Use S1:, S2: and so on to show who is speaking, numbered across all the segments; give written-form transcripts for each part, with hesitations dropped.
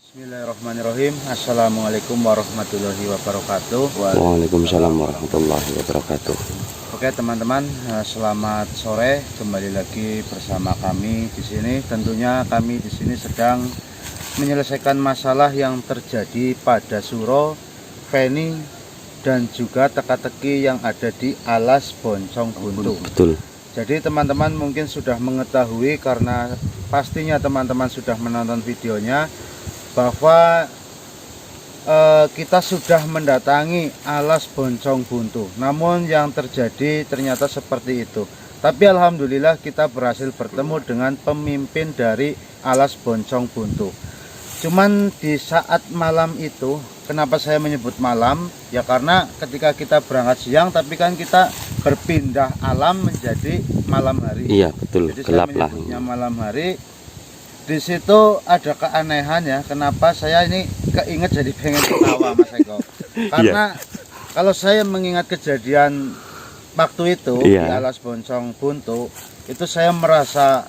S1: Bismillahirrahmanirrahim. Assalamualaikum warahmatullahi wabarakatuh.
S2: Waalaikumsalam warahmatullahi wabarakatuh.
S1: Oke teman-teman, selamat sore. Kembali lagi bersama kami di sini. Tentunya kami di sini sedang menyelesaikan masalah yang terjadi pada Suro, Feni, dan juga teka-teki yang ada di Alas Boncong Buntu.
S2: Betul.
S1: Jadi teman-teman mungkin sudah mengetahui karena pastinya teman-teman sudah menonton videonya bahwa kita sudah mendatangi Alas Boncong Buntu. Namun yang terjadi ternyata seperti itu. Tapi alhamdulillah kita berhasil bertemu dengan pemimpin dari Alas Boncong Buntu. Cuman di saat malam itu, kenapa saya menyebut malam? Ya karena ketika kita berangkat siang, tapi kan kita berpindah alam menjadi malam hari.
S2: Iya betul.
S1: Jadi
S2: Gelap
S1: saya
S2: lah.
S1: menyebutnya malam hari. Di situ ada keanehan ya. Kenapa saya ini keinget jadi pengen ketawa Mas Eko? Karena kalau saya mengingat kejadian waktu itu di Alas Boncong Buntu, itu saya merasa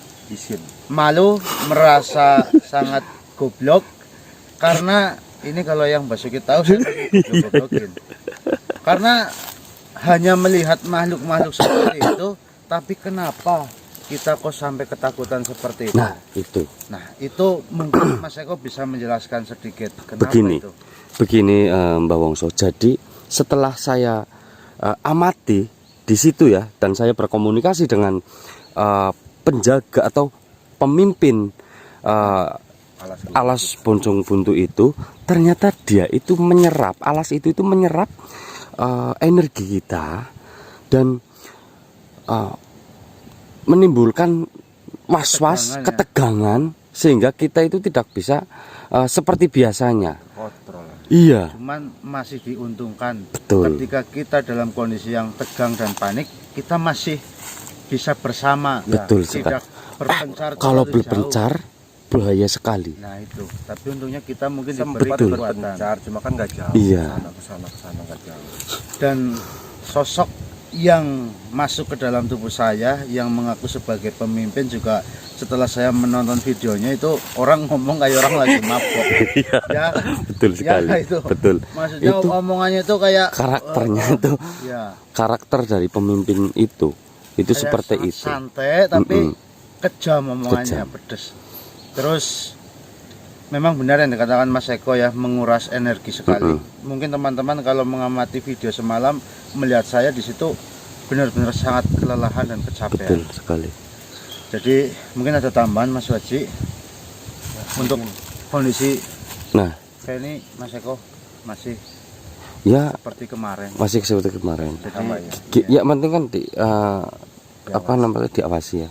S1: malu, merasa sangat goblok, karena ini kalau yang Basuki tahu saya goblok-goblokin. Karena hanya melihat makhluk-makhluk seperti itu, tapi kenapa kita kok sampai ketakutan seperti itu? Nah itu mungkin Mas Eko bisa menjelaskan sedikit kenapa itu?
S2: Begini Mbak Wongso. Jadi setelah saya amati di situ ya, dan saya berkomunikasi dengan penjaga atau pemimpin Alas Boncong Buntu itu, ternyata dia itu menyerap, alas itu menyerap energi kita dan menimbulkan was-was, ketegangan, sehingga kita itu tidak bisa seperti biasanya.
S1: Kontrol.
S2: Iya.
S1: Cuman masih diuntungkan.
S2: Betul.
S1: Ketika kita dalam kondisi yang tegang dan panik, kita masih bisa bersama.
S2: Betul
S1: sekali. Tidak berpencar.
S2: Kalau berpencar bahaya sekali.
S1: Nah itu. Tapi untungnya kita mungkin
S2: diberi
S1: kekuatan.
S3: Cuma kan nggak jauh.
S2: Iya.
S3: Kesana nggak jauh.
S1: Dan sosok yang masuk ke dalam tubuh saya yang mengaku sebagai pemimpin juga, setelah saya menonton videonya itu orang ngomong kayak orang lagi mabok. Ya,
S2: betul sekali.
S1: Ya, itu.
S2: Betul.
S1: Maksudnya itu, omongannya itu kayak
S2: karakternya itu.
S1: Ya. Karakter
S2: dari pemimpin itu seperti itu.
S1: Santai tapi kejam omongannya, pedes. Terus memang benar yang dikatakan Mas Eko ya, menguras energi sekali. Mungkin teman-teman kalau mengamati video semalam melihat saya di situ benar-benar sangat kelelahan dan kecapean.
S2: Betul sekali.
S1: Jadi mungkin ada tambahan Mas Waji untuk kondisi.
S2: Nah,
S1: kayak ini Mas Eko masih
S2: ya
S1: seperti kemarin.
S2: Masih seperti kemarin.
S1: Jadi,
S2: ya penting kan apa namanya, diawasi ya.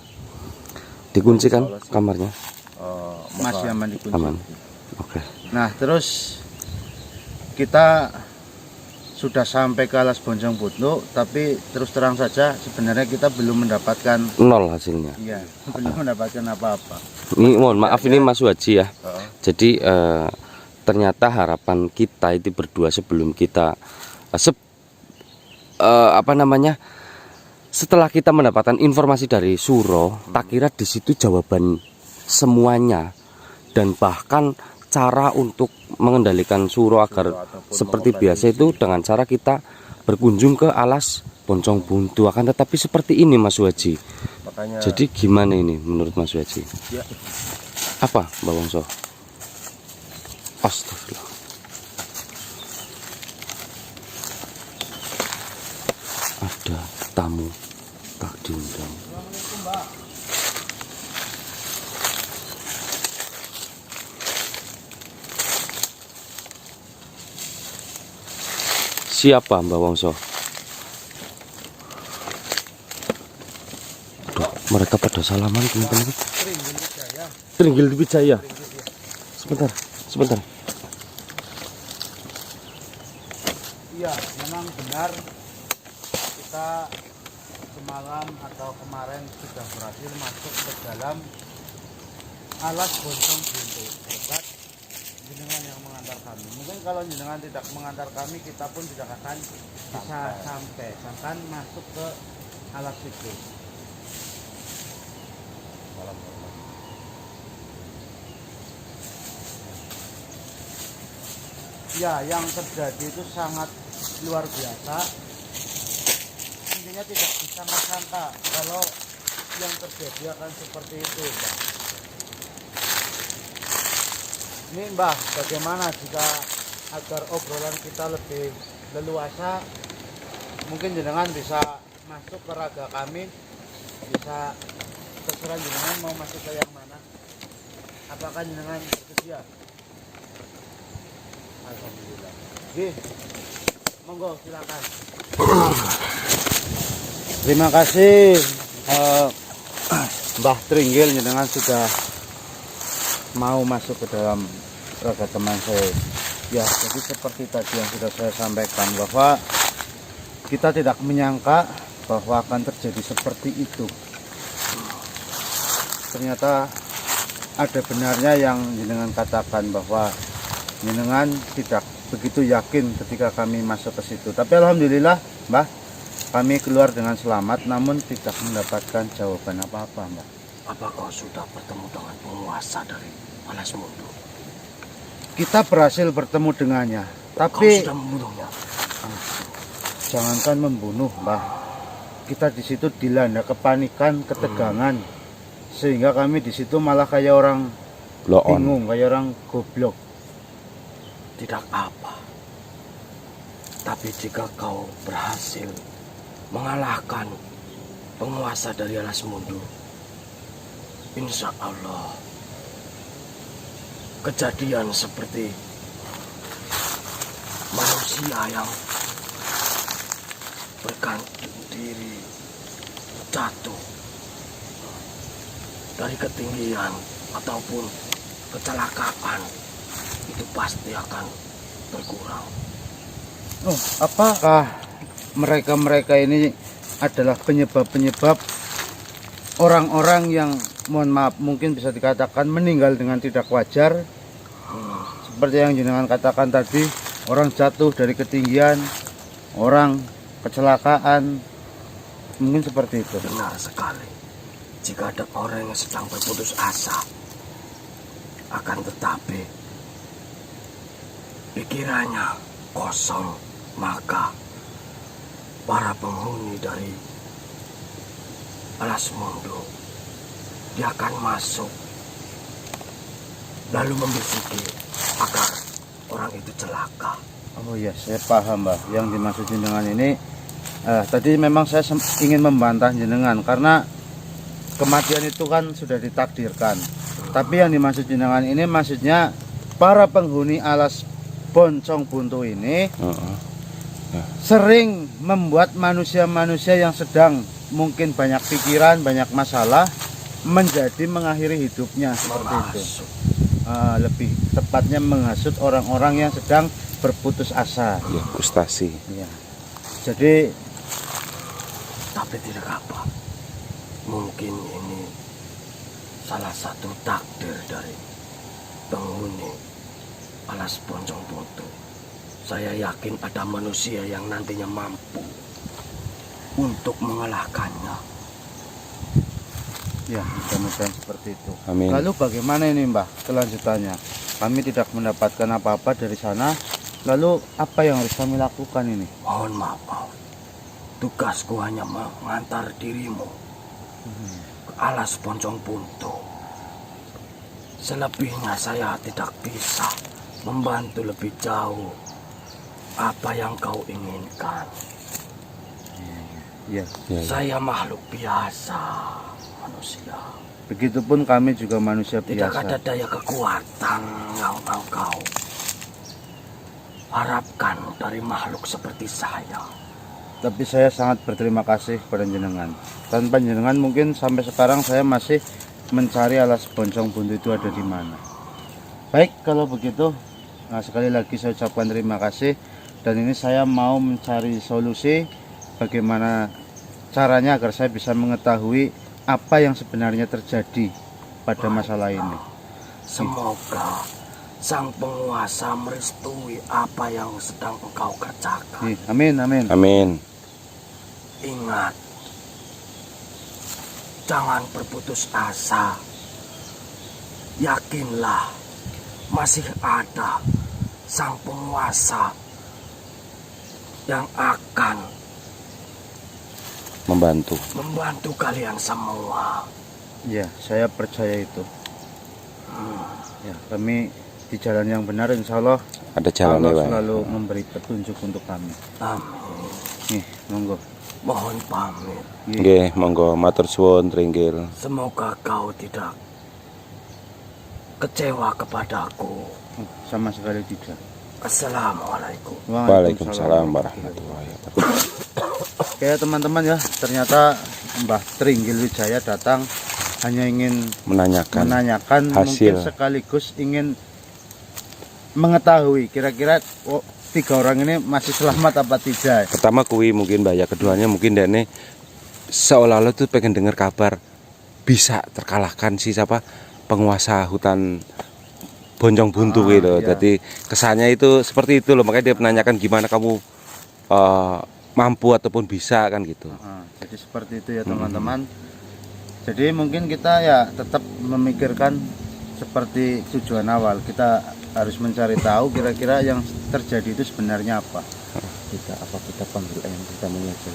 S2: Dikunci kan kamarnya.
S1: Masih aman dikunci.
S2: Aman. Oke.
S1: Nah terus kita sudah sampai ke Alas Boncong Buntu, tapi terus terang saja sebenarnya kita belum mendapatkan
S2: nol hasilnya.
S1: Iya, belum mendapatkan apa-apa.
S2: Ini mohon maaf ini Mas Waji ya. Jadi ternyata harapan kita itu berdua sebelum kita setelah kita mendapatkan informasi dari Suro, tak kira di situ jawaban semuanya, dan bahkan cara untuk mengendalikan Suro agar seperti biasa itu dengan cara kita berkunjung ke Alas Boncong Buntu. Akan tetapi seperti ini Mas Waji. Jadi gimana ini menurut Mas Waji?
S1: Ya.
S2: Apa Mbak Wongso? Astagfirullah. Ada tamu tak diundang. Siapa Mbak Wongso? Aduh, mereka pada salaman teman-teman. Tringgil Wijaya. Sebentar.
S1: Iya, memang benar kita semalam atau kemarin sudah berhasil masuk ke dalam Alas Boncong Buntu. Berkat jenengan yang mengantar kami. Mungkin kalau jenengan tidak mengantar kami, kita pun tidak akan bisa sampai bahkan masuk ke alas itu. ya yang terjadi itu sangat luar biasa. Intinya tidak disangka-sangka kalau yang terjadi akan seperti itu, Mbah. Ini Mbah, bagaimana jika agar obrolan kita lebih leluasa, mungkin jenengan bisa masuk ke raga kami, bisa terserah jenengan mau masuk ke yang mana. Apakah jenengan bersedia? Alhamdulillah. Oke, monggo silakan. Terima kasih Mbah Tringgil jenengan sudah mau masuk ke dalam raga teman saya. Ya, jadi seperti tadi yang sudah saya sampaikan bahwa kita tidak menyangka bahwa akan terjadi seperti itu. Ternyata ada benarnya yang jenengan katakan bahwa jenengan tidak begitu yakin ketika kami masuk ke situ. Tapi alhamdulillah, Mbah, kami keluar dengan selamat namun tidak mendapatkan jawaban apa-apa, Mbah.
S3: Apa kau sudah bertemu dengan penguasa dari Alas Mundo?
S1: Kita berhasil bertemu dengannya,
S3: Kau
S1: tapi
S3: sudah membunuhnya?
S1: jangankan membunuh, Mbah. Kita di situ dilanda kepanikan, ketegangan, sehingga kami di situ malah kayak orang
S2: Blow on.
S1: bingung, kayak orang goblok.
S3: Tidak apa. Tapi jika kau berhasil mengalahkan penguasa dari Alas Mundo, insya Allah kejadian seperti manusia yang bergantung diri jatuh dari ketinggian ataupun kecelakaan itu pasti akan berkurang.
S1: Oh, apakah mereka-mereka ini adalah penyebab-penyebab orang-orang yang, mohon maaf, mungkin bisa dikatakan meninggal dengan tidak wajar? Seperti yang jenengan katakan tadi, orang jatuh dari ketinggian, orang kecelakaan, mungkin seperti itu.
S3: Benar sekali. Jika ada orang yang sedang berputus asa, akan tetapi pikirannya kosong, maka para penghuni dari Alas Mundo dia akan masuk lalu membisiki agar orang itu celaka.
S1: Oh ya, saya paham, Mbah. Yang dimaksud jenengan ini tadi memang saya ingin membantah jenengan karena kematian itu kan sudah ditakdirkan. Tapi yang dimaksud jenengan ini maksudnya para penghuni Alas Poncong Buntu ini sering membuat manusia-manusia yang sedang mungkin banyak pikiran, banyak masalah menjadi mengakhiri hidupnya seperti itu. Lebih tepatnya menghasut orang-orang yang sedang berputus asa.
S2: Ya, frustasi.
S1: Ya. Jadi
S3: Tapi tidak apa. Mungkin ini salah satu takdir dari penghuni Alas Poncong Buntu. Saya yakin ada manusia yang nantinya mampu untuk mengalahkannya.
S1: ya, mudah-mudahan seperti itu.
S2: Amin.
S1: Lalu bagaimana ini, Mbah, kelanjutannya? Kami tidak mendapatkan apa-apa dari sana. Lalu apa yang harus kami lakukan ini?
S3: Mohon maaf, Pak. Tugasku hanya mengantar dirimu ke Alas Poncong Buntu. Selebihnya saya tidak bisa membantu lebih jauh apa yang kau inginkan.
S1: Ya,
S2: Ya, ya.
S3: Saya makhluk biasa, manusia.
S1: begitupun kami juga manusia
S3: Tidak
S1: biasa.
S3: ada daya kekuatan yang engkau harapkan dari makhluk seperti saya.
S1: Tapi saya sangat berterima kasih kepada jenengan. Tanpa jenengan mungkin sampai sekarang saya masih mencari Alas Poncong Buntu itu ada di mana. Baik, kalau begitu, sekali lagi saya ucapkan terima kasih. Dan ini saya mau mencari solusi bagaimana caranya agar saya bisa mengetahui apa yang sebenarnya terjadi pada masalah ini.
S3: Semoga sang penguasa merestui apa yang sedang engkau kerjakan.
S1: Amin, amin.
S2: Amin.
S3: Ingat, jangan berputus asa. Yakinlah, masih ada sang penguasa yang akan membantu kalian semua.
S1: Ya, saya percaya itu. Ya, kami di jalan yang benar, insya Allah
S2: Ada jalannya,
S1: Allah
S2: Pak.
S1: selalu memberi petunjuk untuk kami.
S3: Amin.
S1: Nih, monggo.
S3: Mohon pamit.
S2: Nggih, monggo matur suwun Tringgil.
S3: Semoga kau tidak kecewa kepadaku.
S1: Sama sekali tidak.
S3: Assalamualaikum.
S2: Waalaikumsalam warahmatullahi wabarakatuh.
S1: Oke teman-teman ya, ternyata Mbah Tringgil Wijaya datang hanya ingin menanyakan
S2: hasil.
S1: mungkin sekaligus ingin mengetahui kira-kira tiga orang ini masih selamat apa tidak.
S2: Pertama kui mungkin Mbak ya, keduanya mungkin Dene seolah-olah tuh pengen dengar kabar bisa terkalahkan si siapa penguasa hutan Bonjong Buntu gitu.
S1: Iya.
S2: Jadi kesannya itu seperti itu loh, makanya dia menanyakan gimana kamu mampu ataupun bisa kan gitu.
S1: Jadi seperti itu ya teman-teman. Jadi mungkin kita ya tetap memikirkan seperti tujuan awal. Kita harus mencari tahu kira-kira yang terjadi itu sebenarnya apa.
S2: Kita panggil ayam pertamanya aja.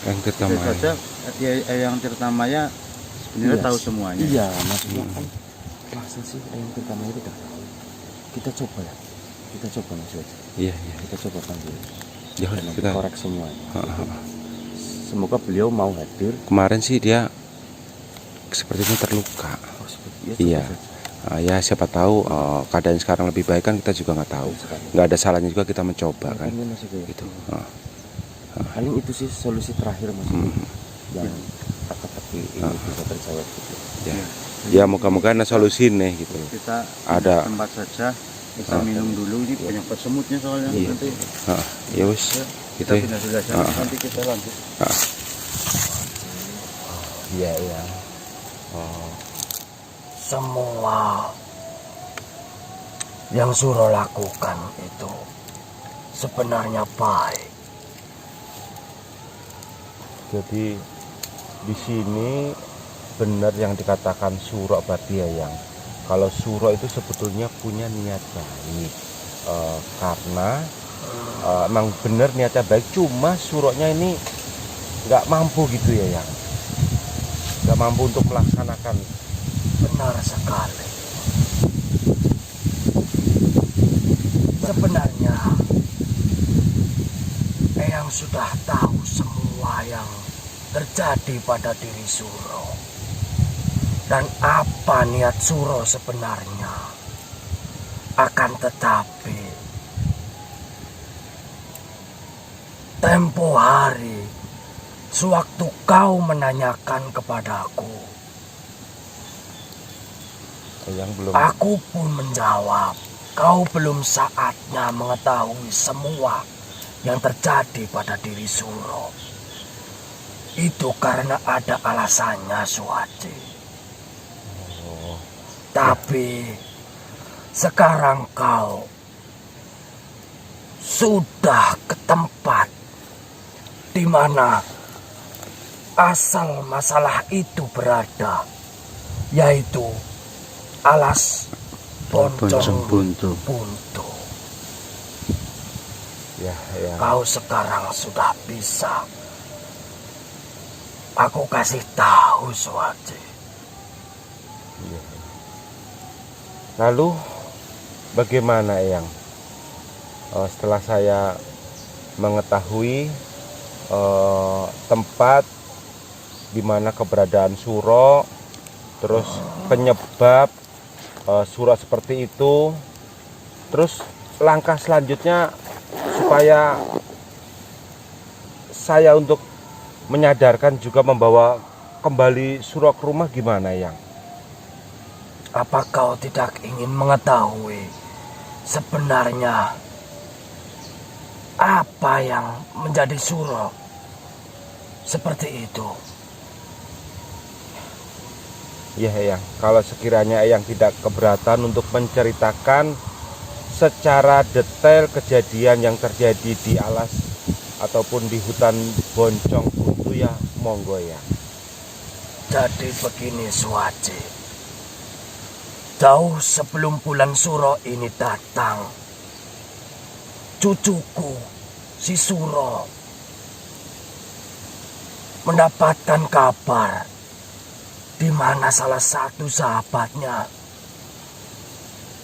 S2: Yang
S1: Bisa
S2: pertama.
S1: saja yang Tirtamaya sebenarnya tahu semuanya.
S2: Iya, maksudnya kan masa sih ayam pertama itu tidak tahu. Kita coba ya. Kita coba masuk aja. Iya. Kita coba panggil. Ya udah kita korek semuanya. Semoga beliau mau hadir. Kemarin sih dia sepertinya terluka. Iya. Ya siapa tahu keadaan sekarang lebih baik kan, kita juga nggak tahu. Nggak ada salahnya juga kita mencoba kan. Gitu. Paling itu sih solusi terakhir maksudnya. Yang teka-teki ini bisa terjawab gitu. Ya moga-moga ada solusi nih gitu.
S1: Kita
S2: Ada
S1: tempat saja bisa minum dulu, ini banyak semutnya soalnya. Nanti
S2: ya wis
S1: kita
S2: gitu.
S1: pindah saja. Nanti kita lanjut.
S2: Iya.
S3: Semua yang Suro lakukan itu sebenarnya baik.
S2: Jadi di sini benar yang dikatakan Suro Badiayang. Kalau Suro itu sebetulnya punya niat baik, karena emang benar niatnya baik. Cuma Suronya ini nggak mampu gitu ya, yang nggak mampu untuk melaksanakan.
S3: Benar sekali. Sebenarnya Eyang sudah tahu semua yang terjadi pada diri Suro dan apa niat Suro sebenarnya. Akan tetapi tempo hari sewaktu kau menanyakan kepadaku, aku pun menjawab, kau belum saatnya mengetahui semua yang terjadi pada diri Suro. Itu karena ada alasannya, Suhaji. Tapi sekarang kau sudah ke tempat di mana asal masalah itu berada, yaitu alas Bonjong Buntu.
S2: Ya.
S3: Kau sekarang sudah bisa. Aku kasih tahu, Suhaji.
S2: Lalu bagaimana Eyang? Setelah saya mengetahui tempat di mana keberadaan Suro, terus penyebab Suro seperti itu, terus langkah selanjutnya supaya saya untuk menyadarkan juga membawa kembali Suro ke rumah gimana, Yang?
S3: Apa kau tidak ingin mengetahui sebenarnya apa yang menjadi Suro seperti itu?
S2: Ya, Eyang, kalau sekiranya Eyang tidak keberatan untuk menceritakan secara detail kejadian yang terjadi di alas ataupun di hutan Bonjong Buntu, ya monggo ya.
S3: Jadi begini, Suhaji. Jauh sebelum bulan Suro ini datang, cucuku, si Suro, mendapatkan kabar di mana salah satu sahabatnya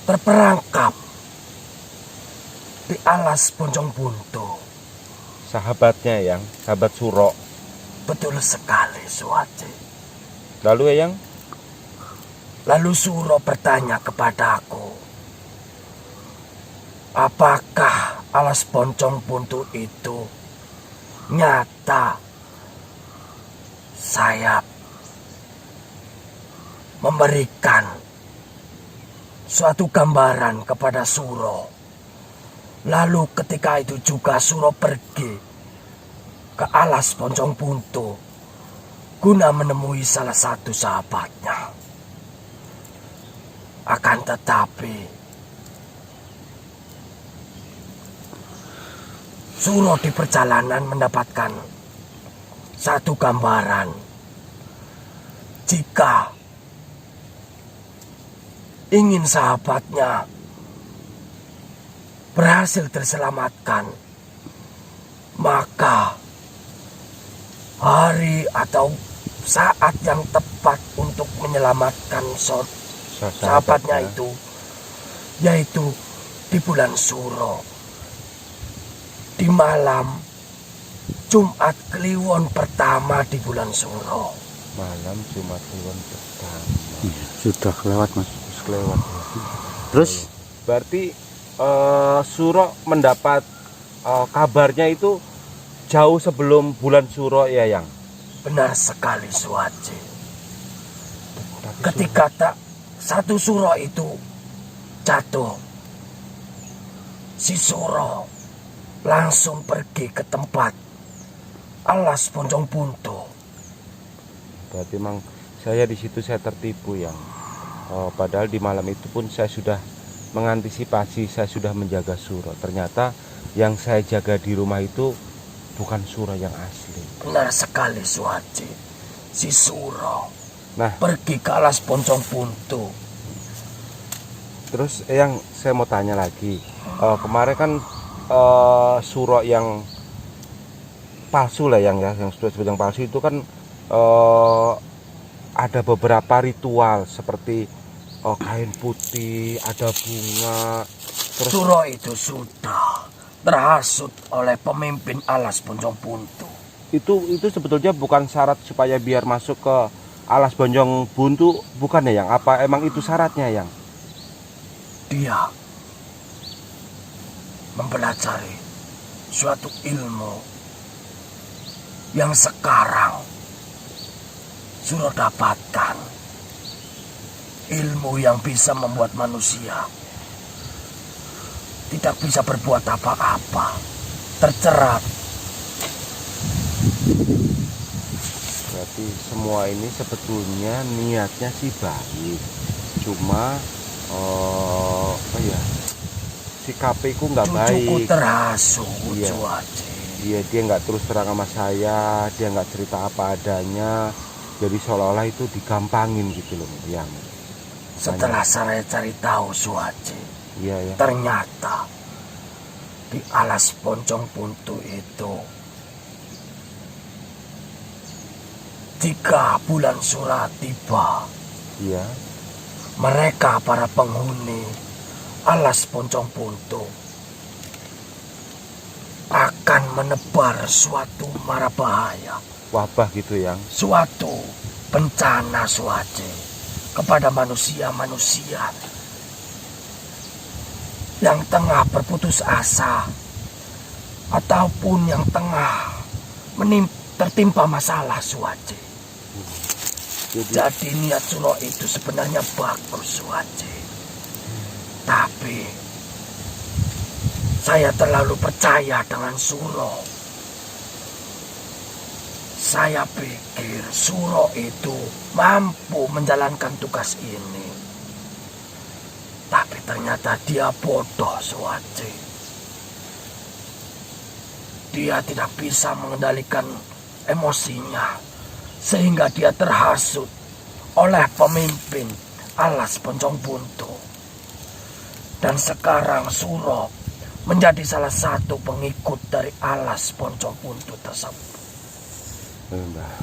S3: terperangkap di alas Ponjong Buntu.
S4: Sahabatnya yang sahabat Suro.
S3: Betul sekali, Suwaji.
S4: Lalu yang
S3: Lalu Suro bertanya kepadaku, apakah alas Ponjong Buntu itu nyata? Saya memberikan suatu gambaran kepada Suro. Lalu ketika itu juga Suro pergi ke alas Ponjong Buntu guna menemui salah satu sahabatnya. Akan tetapi Suro di perjalanan mendapatkan satu gambaran. Jika ingin sahabatnya berhasil terselamatkan, maka hari atau saat yang tepat untuk menyelamatkan sahabatnya itu, yaitu di bulan Suro, di malam Jumat Kliwon pertama di bulan Suro.
S4: malam Jumat Kliwon pertama.
S2: Sudah lewat, Mas.
S4: Kelewat.
S2: Terus
S4: Berarti Suro mendapat kabarnya itu jauh sebelum bulan Suro ya yang.
S3: Benar sekali, Suwaji. Ketika satu Suro itu jatuh, si Suro langsung pergi ke tempat alas Ponjong Buntu.
S4: Berarti memang saya di situ saya tertipu yang. Padahal di malam itu pun saya sudah mengantisipasi, saya sudah menjaga Suro. Ternyata yang saya jaga di rumah itu bukan Suro yang asli.
S3: Benar sekali, Suwaji. Si Suro
S4: Nah,
S3: pergi ke alas Ponjong Buntu.
S4: terus yang saya mau tanya lagi, kemarin kan Suro yang palsu lah yang sudah yang palsu itu kan ada beberapa ritual seperti kain putih, ada bunga. Terus
S3: Suro itu sudah terhasut oleh pemimpin alas Ponjong Buntu.
S4: itu sebetulnya bukan syarat supaya biar masuk ke alas Ponjong Buntu, bukan ya yang? Apa emang itu syaratnya yang?
S3: Dia mempelajari suatu ilmu yang sekarang Suro dapatkan. Ilmu yang bisa membuat manusia tidak bisa berbuat apa-apa, terjerat.
S4: Berarti semua ini sebetulnya niatnya sih baik, cuma si KP ku nggak
S3: Cucuku
S4: baik.
S3: terhasut,
S4: Iya.
S3: Suwaji.
S4: Dia nggak terus terang sama saya, dia nggak cerita apa adanya, jadi seolah-olah itu digampangin gitu loh yang.
S3: Setelah saya cari tahu, Suwaji,
S4: Iya ya.
S3: ternyata di alas Ponjong Buntu itu, jika bulan Suro tiba,
S4: Iya.
S3: mereka para penghuni alas Ponjong Buntu akan menebar suatu mara bahaya,
S4: Wabah gitu yang.
S3: suatu bencana, Suwaji, kepada manusia-manusia yang tengah berputus asa ataupun yang tengah tertimpa masalah, Suwaji. Jadi niat Suro itu sebenarnya bagus, Suwaji. Tapi saya terlalu percaya dengan Suro. Saya pikir Suro itu mampu menjalankan tugas ini. Tapi ternyata dia bodoh, Suwaji. Dia tidak bisa mengendalikan emosinya, sehingga dia terhasut oleh pemimpin alas Poncong Puntu. Dan sekarang Suro menjadi salah satu pengikut dari alas Poncong Puntu tersebut.
S4: Mbah.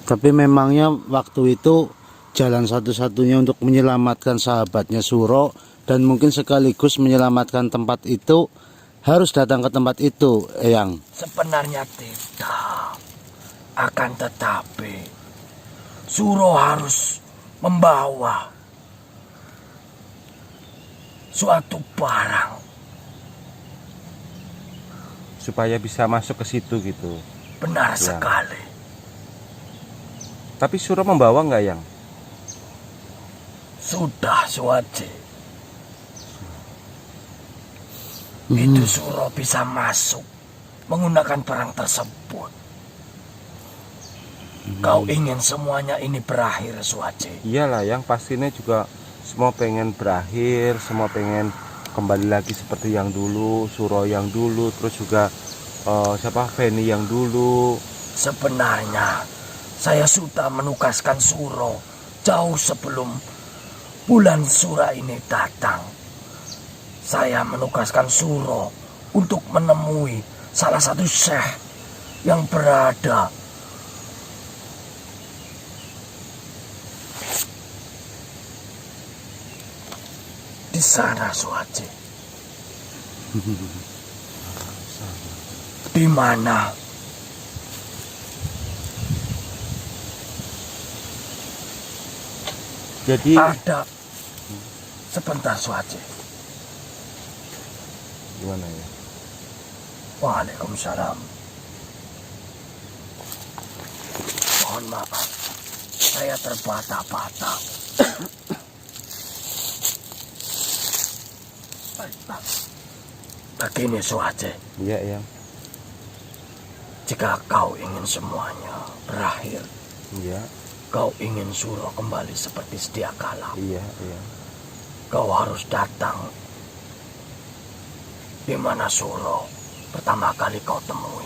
S1: Tapi memangnya waktu itu jalan satu-satunya untuk menyelamatkan sahabatnya Suro dan mungkin sekaligus menyelamatkan tempat itu harus datang ke tempat itu, Eyang.
S3: Sebenarnya tidak. Akan tetapi Suro harus membawa suatu barang
S4: Supaya bisa masuk ke situ gitu.
S3: benar
S4: Ya.
S3: sekali.
S4: Tapi Suro membawa nggak, Yang?
S3: Sudah, Suwaji. Itu Suro bisa masuk menggunakan barang tersebut. Kau ingin semuanya ini berakhir, Suwaji?
S4: Iyalah, Yang pastinya juga semua pengen berakhir, semua pengen kembali lagi seperti yang dulu, Suro yang dulu, terus juga Feni yang dulu.
S3: Sebenarnya saya sudah menugaskan Suro jauh sebelum bulan Sura ini datang. Saya menugaskan Suro untuk menemui salah satu syekh yang berada di sana, Suwaji. Di mana
S4: Jadi
S3: ada sebentar, Suwaji.
S4: gimana ya?
S3: Waalaikumsalam. Mohon maaf, saya terbata-bata. Begini, Suwaji,
S4: Iya, Yang.
S3: jika kau ingin semuanya berakhir,
S4: Iya,
S3: kau ingin Suro kembali seperti sedia kala,
S4: iya, iya.
S3: kau harus datang di mana Suro pertama kali kau temui.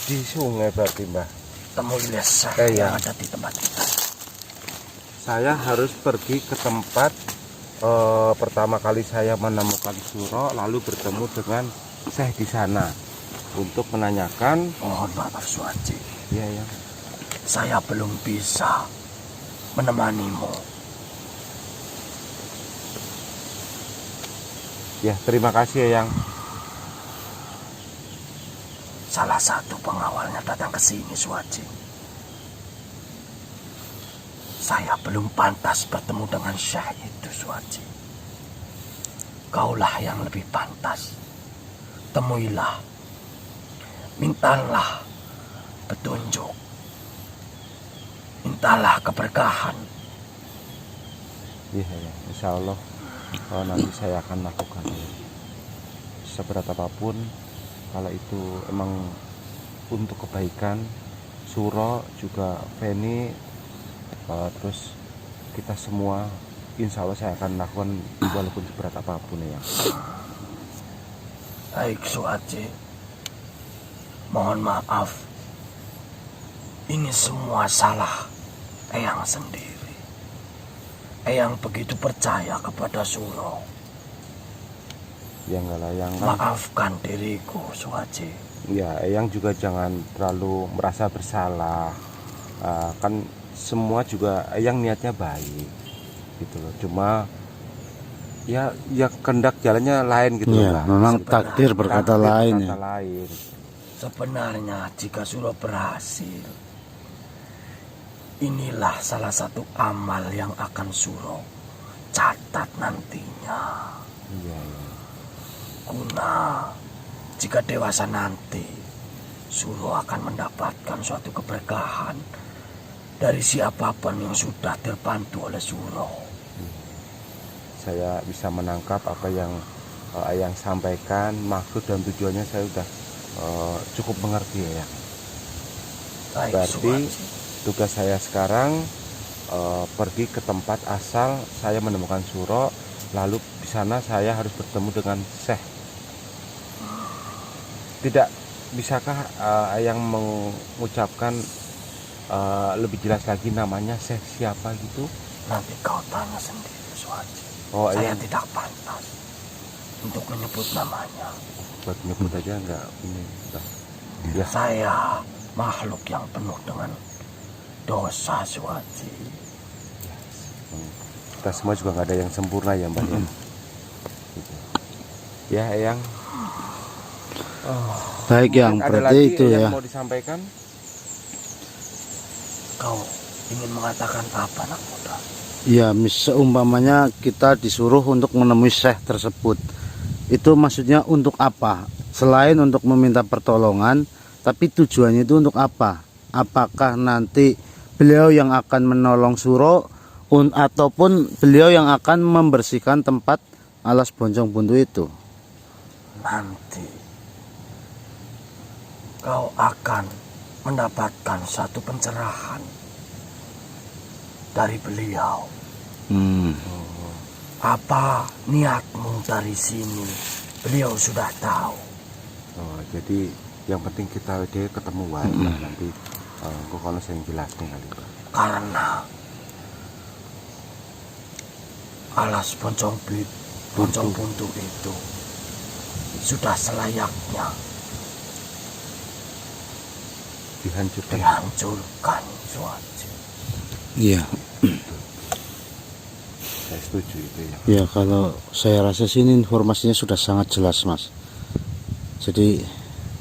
S4: Di sungai berarti, Mbah.
S3: Temui Syekh
S4: Iya.
S3: yang ada di tempat kita.
S4: Saya harus pergi ke tempat pertama kali saya menemukan Suro, lalu bertemu dengan Syekh di sana untuk menanyakan.
S3: Mohon maaf, Suwaji,
S4: Iya, Yang.
S3: saya belum bisa menemanimu.
S4: Ya, terima kasih ya, Yang.
S3: Salah satu pengawalnya datang ke sini, Suwaji. Saya belum pantas bertemu dengan Syekh itu, Suwaji. Kaulah yang lebih pantas. Temuilah. Mintalah petunjuk. Mintalah keberkahan.
S4: Iya, ya. Insya Allah nanti saya akan lakukan. Seberat apapun, kalau itu emang untuk kebaikan Suro juga Feni, terus kita semua, insya Allah saya akan lakukan walaupun seberat apapun ya.
S3: Baik, Suwaji. Mohon maaf. Ini semua salah Eyang sendiri. Eyang begitu percaya kepada Suro.
S4: Ya enggak lah, Yang kan.
S3: Maafkan diriku, Suwaji.
S4: Ya, Eyang juga jangan terlalu merasa bersalah. Kan semua juga Eyang niatnya baik, gitu loh. Cuma ya kehendak jalannya lain gitu
S1: Iya,
S4: lah.
S1: memang takdir berkata
S4: Takdir
S1: lain
S4: berkata
S1: ya.
S4: lain.
S3: Sebenarnya jika Suro berhasil, inilah salah satu amal yang akan Suro catat nantinya.
S4: Iya, iya.
S3: Guna jika dewasa nanti Suro akan mendapatkan suatu keberkahan dari siapapun yang sudah terbantu oleh Suro.
S4: Saya bisa menangkap apa yang Eyang sampaikan, maksud dan tujuannya saya sudah cukup mengerti ya.
S3: Baik,
S4: Berarti
S3: Suwaji.
S4: tugas saya sekarang pergi ke tempat asal saya menemukan Suro, lalu di sana saya harus bertemu dengan Syekh. Tidak bisakah Eyang mengucapkan lebih jelas lagi namanya Syekh siapa gitu?
S3: Nanti kau tanya sendiri, Suhaji.
S4: Oh
S3: Saya
S4: iya,
S3: tidak pantas untuk menyebut namanya.
S4: buat nyebut aja nggak ini. Ya,
S3: Saya makhluk yang penuh dengan dosa, Suhaji.
S4: kita semua juga nggak ada yang sempurna ya Mbak ya. Gitu. Ya Eyang.
S1: Baik yang
S4: Ada
S1: berarti
S4: lagi
S1: itu
S4: yang
S1: ya.
S4: mau disampaikan?
S3: Kau ingin mengatakan apa, anak muda?
S1: Ya, seumpamanya kita disuruh untuk menemui syekh tersebut. Itu maksudnya untuk apa? Selain untuk meminta pertolongan, tapi tujuannya itu untuk apa? Apakah nanti beliau yang akan menolong Suro ataupun beliau yang akan membersihkan tempat alas Boncong Buntu itu?
S3: Nanti kau akan mendapatkan satu pencerahan dari beliau. Apa niatmu dari sini, beliau sudah tahu.
S4: Oh, jadi yang penting kita dia ketemuan nanti kok kalau saya jelas nih kali Pak.
S3: Karena alas Boncong Buntu itu sudah selayaknya dihancurkan, Suhaji.
S1: Iya.
S4: Saya setuju itu ya.
S1: Ya, kalau saya rasa sini informasinya sudah sangat jelas, Mas. Jadi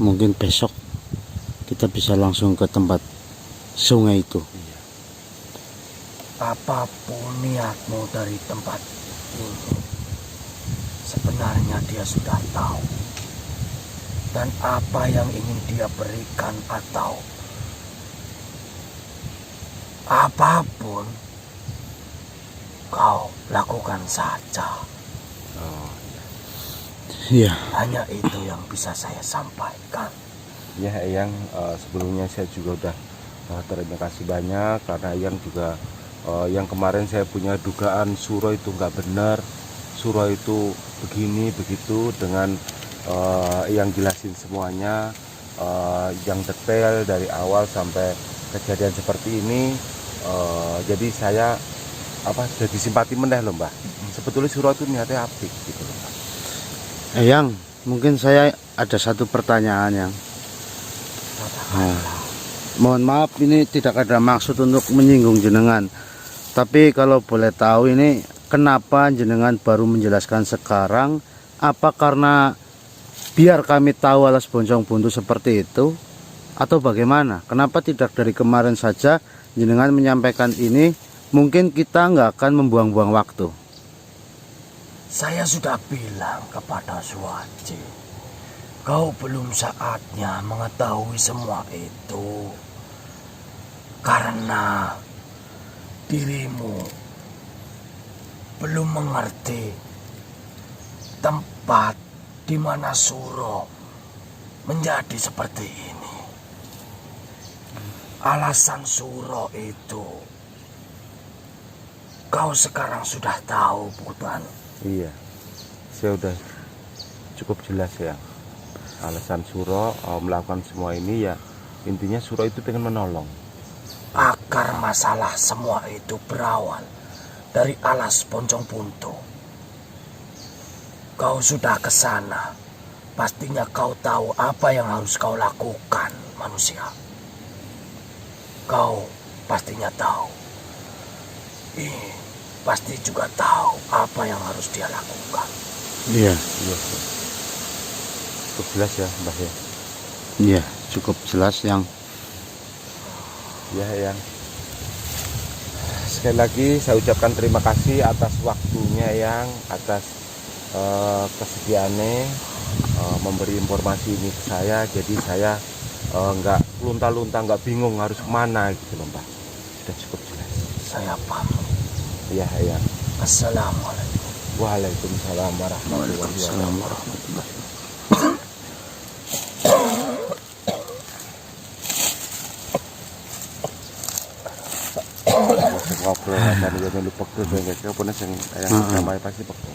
S1: mungkin besok kita bisa langsung ke tempat sungai itu.
S3: Apapun niatmu dari tempat ini, sebenarnya dia sudah tahu. Dan apa yang ingin dia berikan atau apapun, kau lakukan saja.
S4: Oh,
S1: Iya.
S3: Hanya itu yang bisa saya sampaikan.
S4: ya Eyang, sebelumnya saya juga udah terima kasih banyak karena Eyang juga yang kemarin saya punya dugaan Suro itu nggak benar, Suro itu begini begitu, dengan yang jelasin semuanya yang detail dari awal sampai kejadian seperti ini. Jadi saya jadi simpati meneh loh Mbak. Sebetulnya Suro itu niatnya apik gitu loh Mbak.
S1: Eyang, mungkin saya ada satu pertanyaan yang mohon maaf, ini tidak ada maksud untuk menyinggung jenengan. Tapi kalau boleh tahu ini kenapa jenengan baru menjelaskan sekarang? Apa karena biar kami tahu alas Boncong Buntu seperti itu? Atau bagaimana? Kenapa tidak dari kemarin saja jenengan menyampaikan ini? Mungkin kita nggak akan membuang-buang waktu.
S3: Saya sudah bilang kepada Suhaji, kau belum saatnya mengetahui semua itu. Karena dirimu belum mengerti tempat di mana Suro menjadi seperti ini. Alasan Suro itu kau sekarang sudah tahu, bukan?
S4: Iya, saya udah cukup jelas ya. Alasan Suro melakukan semua ini ya intinya Suro itu pengen menolong.
S3: Akar masalah semua itu berawal dari alas Boncong Buntu. Kau sudah ke sana, pastinya kau tahu apa yang harus kau lakukan, manusia. Kau pastinya tahu. Pasti juga tahu apa yang harus dia lakukan.
S1: Iya.
S4: Iya, cukup jelas ya Mbah ya.
S1: Iya, cukup jelas yang.
S4: Ya Eyang. Sekali lagi saya ucapkan terima kasih atas waktunya Eyang, atas kesediaannya memberi informasi ini ke saya. Jadi saya nggak lunta-lunta, nggak bingung harus kemana gitu loh Mbak. Sudah cukup jelas.
S3: Saya pamit.
S4: Ya Eyang.
S3: Assalamualaikum.
S4: Waalaikumsalam warahmatullahi wabarakatuh. Ngobrol tadi ya lupa tuh kayak apa nih yang namanya pasti pakai.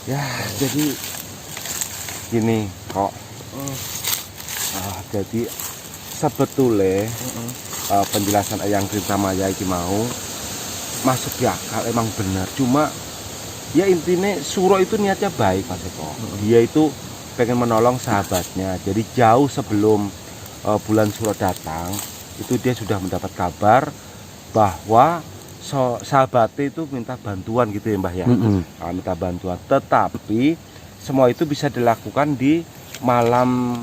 S4: Ya jadi gini kok. Jadi sebetulnya penjelasan Eyang Tirtamaya iki mau masuk di akal, emang benar. Cuma ya intinya Suro itu niatnya baik Mas Eko. Dia itu pengen menolong sahabatnya. Jadi jauh sebelum bulan Suro datang, itu dia sudah mendapat kabar bahwa sahabatnya itu minta bantuan gitu ya Mbah ya. Minta bantuan. Tetapi semua itu bisa dilakukan di malam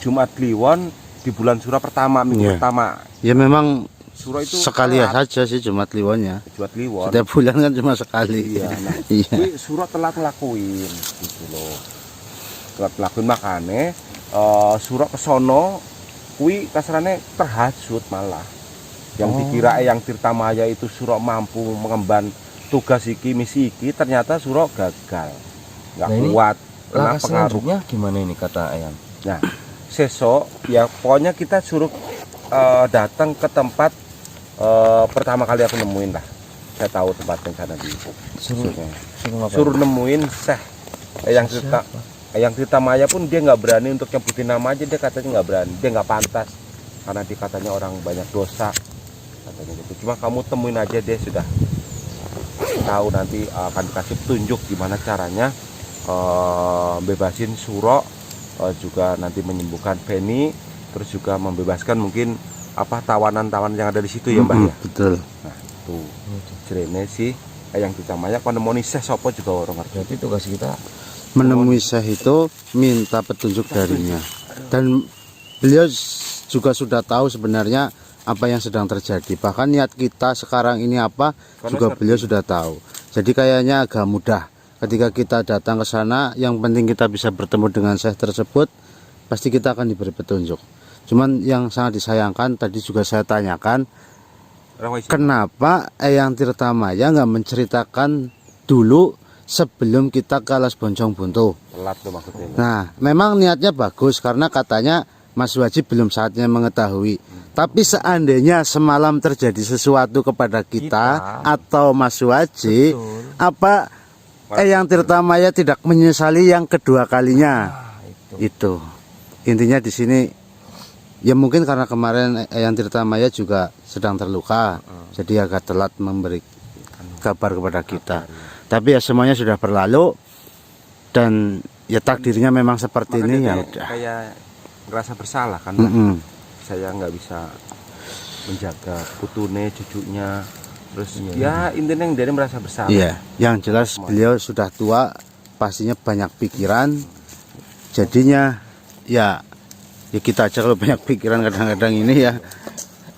S4: Jumat Kliwon di bulan Suro pertama, minggu pertama.
S1: Ya memang
S4: Suro itu
S1: sekali saja sih Jumat Kliwonnya.
S4: Jumat Kliwon.
S1: Setiap bulan kan cuma sekali.
S4: Iya, nah,
S1: Iya.
S4: kuwi Suro telat ngelakuin gitu loh. Telat ngelakuin makane Suro kesono kuwi kasarane terhasut malah. Yang dikira Eyang Tirtamaya itu Suro mampu mengemban tugas iki, misi iki, ternyata Suro gagal. Nggak
S2: Nah, ini
S4: kuat. Kena
S2: Langkah
S4: pengaruh.
S2: selanjutnya gimana ini kata Eyang?
S4: Nah, sesok ya pokoknya kita suruh datang ke tempat pertama kali aku nemuin lah. Saya tahu tempatnya sana di suruh nemuin Syekh Eyang Tirtamaya pun dia nggak berani untuk nyebutin nama aja, dia katanya nggak berani, dia nggak pantas karena dia katanya orang banyak dosa katanya gitu. Cuma kamu temuin aja, dia sudah tahu nanti akan dikasih petunjuk gimana caranya bebasin Suro, juga nanti menyembuhkan Feni, terus juga membebaskan mungkin apa tawanan-tawanan yang ada di situ ya Mbak ya.
S1: Betul.
S4: Nah tuh jerene sih Eyang Tirtamaya pandemoni Syekh sopo juga orang ngerti.
S2: Berarti tugas kita
S1: Menemui Syekh itu minta petunjuk darinya. Dan beliau juga sudah tahu sebenarnya apa yang sedang terjadi. Bahkan niat kita sekarang ini apa juga beliau sudah tahu. Jadi kayaknya agak mudah. Ketika kita datang ke sana, yang penting kita bisa bertemu dengan Syekh tersebut, pasti kita akan diberi petunjuk. Cuman yang sangat disayangkan tadi juga saya tanyakan, kenapa Eyang Tirtamaya nggak menceritakan dulu sebelum kita ke Alas Boncong Buntu?
S4: Telat tuh maksudnya.
S1: Nah, memang niatnya bagus karena katanya Mas Wajib belum saatnya mengetahui. Tapi seandainya semalam terjadi sesuatu kepada kita atau Mas Wajib, apa Eyang Tirtamaya tidak menyesali yang kedua kalinya? Itu intinya di sini. Ya mungkin karena kemarin Eyang Tirtamaya juga sedang terluka, jadi agak telat memberi kabar kepada kita. Tapi ya semuanya sudah berlalu dan ya takdirnya memang seperti ini ya udah.
S4: Kayak ngerasa bersalah kan. Saya nggak bisa menjaga putune cucunya. Terus ya intinya yang dari merasa bersalah.
S1: Iya, yang jelas beliau sudah tua, pastinya banyak pikiran. Jadinya ya kita aja kalau banyak pikiran kadang-kadang ini ya.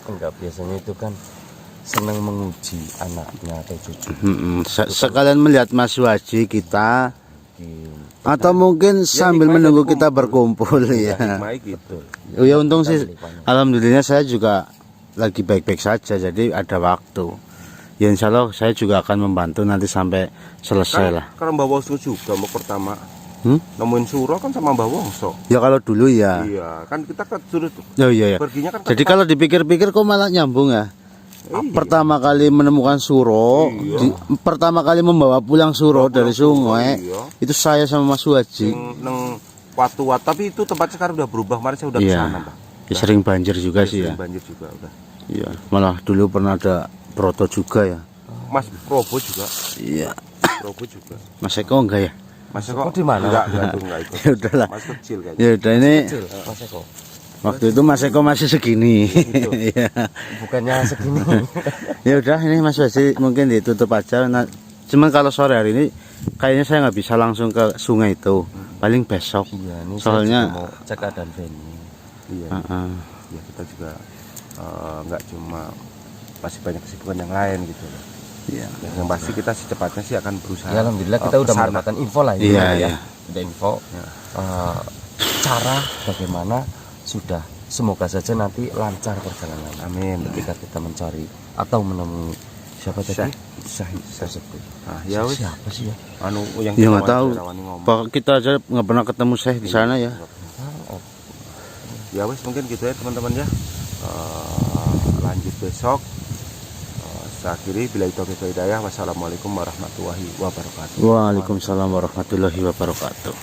S2: enggak, biasanya itu kan senang menguji anaknya atau cucu.
S1: Sekalian melihat Mas Waji kita, atau mungkin sambil menunggu kita berkumpul ya.
S4: Gitu.
S1: Ya untung sih, alhamdulillah saya juga lagi baik-baik saja, jadi ada waktu. Ya insya Allah saya juga akan membantu nanti sampai selesai lah.
S4: Karena Mbak Wongso juga mau pertama nemuin Suro kan sama Mbak Wongso.
S1: Ya kalau dulu ya.
S4: Iya, kan kita kan suruh tuh.
S1: Oh, iya.
S4: Perginya kan.
S1: Jadi kalau dipikir-pikir kok malah nyambung ya. Pertama kali menemukan Suro, pertama kali membawa pulang Suro dari sungai, itu saya sama Mas Waji.
S4: Neng Watu-Watu, tapi itu tempatnya sekarang udah berubah. Kemarin saya udah kesana, Mbak.
S1: Ya, sering banjir juga sih ya.
S4: Banjir juga udah.
S1: Iya, malah dulu pernah ada Proto juga ya.
S4: Mas Probo juga.
S1: Iya.
S4: Probo juga.
S1: Mas Eko enggak ya?
S4: Mas Eko
S2: di mana?
S4: Enggak ikut.
S1: Ya udahlah.
S4: Mas kecil kayaknya.
S1: Ya udah ini
S2: Mas Eko.
S1: waktu itu Mas Eko masih segini. Iya.
S2: Bukannya segini.
S1: Ya udah ini Mas Waji mungkin ditutup aja. Nah, cuman kalau sore hari ini kayaknya saya nggak bisa langsung ke sungai itu. Paling besok.
S2: Iya, ini
S1: Soalnya
S2: saya juga mau cek keadaan Feni.
S4: Iya. Ya kita juga nggak cuma masih banyak kesibukan yang lain gitu.
S1: Iya.
S4: Yang pasti kita secepatnya sih akan berusaha.
S2: Ya, alhamdulillah kita udah
S4: kesana.
S2: mendapatkan info lah ini
S1: Iya,
S2: ya.
S1: iya.
S2: Udah info cara bagaimana sudah. Semoga saja nanti lancar perjalanan.
S4: Amin.
S2: Ketika kita mencari atau menemui siapa tadi? Syekh tersebut.
S4: Nah, ya wis.
S2: Siapa sih ya?
S4: Anu yang
S1: Ya nggak
S4: kita
S1: tahu.
S4: rawani ngomong.
S1: Pak kita aja nggak pernah ketemu Syekh di sana ya.
S4: Ya wis mungkin gitu ya teman-teman ya. Lanjut besok. Saya akhiri bila itu hidayah. Wassalamualaikum warahmatullahi wabarakatuh.
S1: Waalaikumsalam warahmatullahi wabarakatuh.